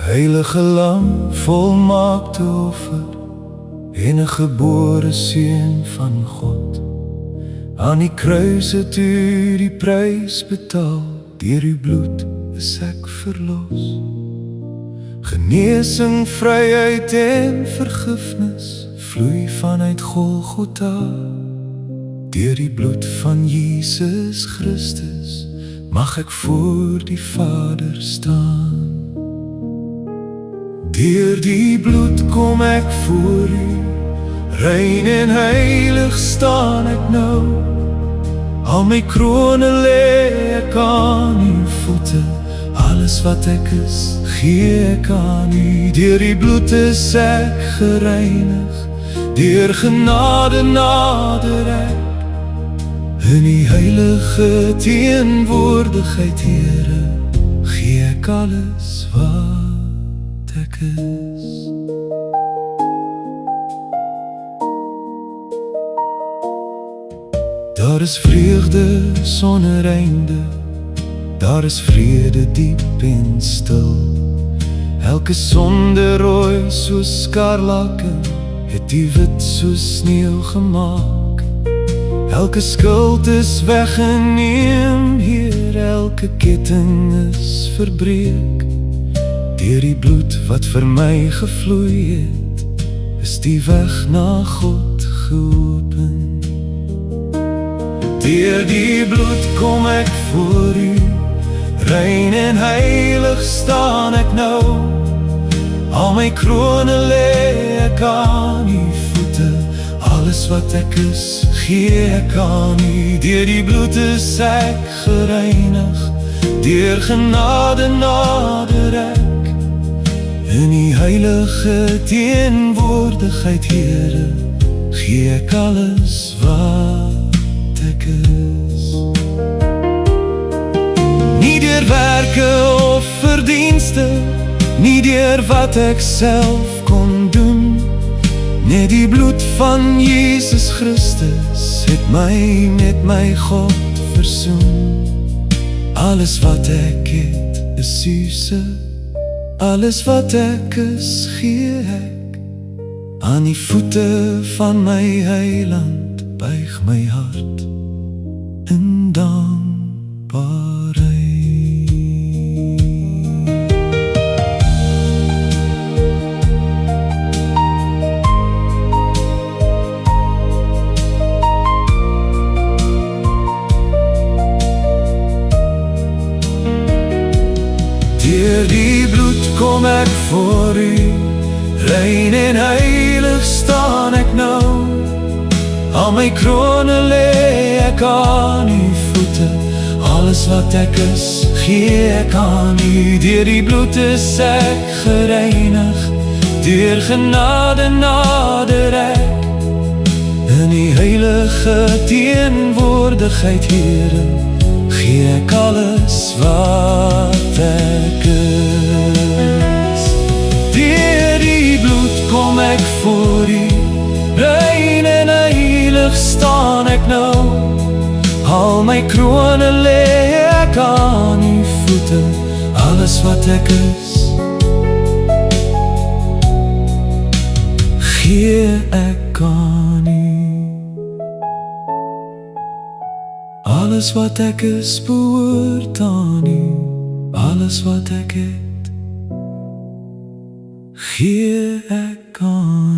Heilige lam, volmaakte offer en 'n gebore seun van God. Aan die kruis het u die prys betaal, deur uw bloed is ek verlos. Genesing, vryheid en vergifnis vloei vanuit Golgotha. Deur die bloed van Jesus Christus mag ek voor die Vader staan. Deur die bloed kom ek voor u, rein en heilig staan ek nou. Al my krone lê ek aan uw voete, alles wat ek is, gee ek aan u. Deur die bloed is ek gereinig, deur genade nader ek. In die heilige teenwoordigheid, Here, gee ek alles wat ek is. Daar is vreugde sonder einde, daar is vrede diep en stil. Elke sonde rooi soos skarlaken, het die wit soos sneeu gemaak. Elke skuld is weggeneem, Heer, elke ketting is verbreek. Deur die bloed wat vir my gevloei het, is die weg na God geopen. Deur die bloed kom ek voor u, rein en heilig staan ek nou. Al my krone lê ek aan u voete, alles wat ek is, gee ek aan u. Deur die bloed is ek gereinig, deur genade nader ek. In die heilige teenwoordigheid, Here, gee ek alles wat ek is. Nie deur werke of verdienste, nie deur wat ek self kon doen. Net die bloed van Jesus Christus het my met my God versoen. Alles wat ek het is U, alles wat ek is, gee ek aan die voete van my Heiland. Buig my hart in dankbaarheid. Deur die bloed kom ek voor u, rein en heilig staan ek nou. Al my krone lê ek aan u voete, alles wat ek is, gee ek aan u. Deur die bloed is ek gereinig, deur genade nader ek. In die heilige teenwoordigheid, Here, gee ek alles wat ek is. Deur die bloed kom ek voor u, rein en heilig staan ek nou. Al my krone lê ek aan u voete, alles wat ek is, gee ek aan u. Alles wat ek is behoort aan u, alles wat ek het, gee ek aan u.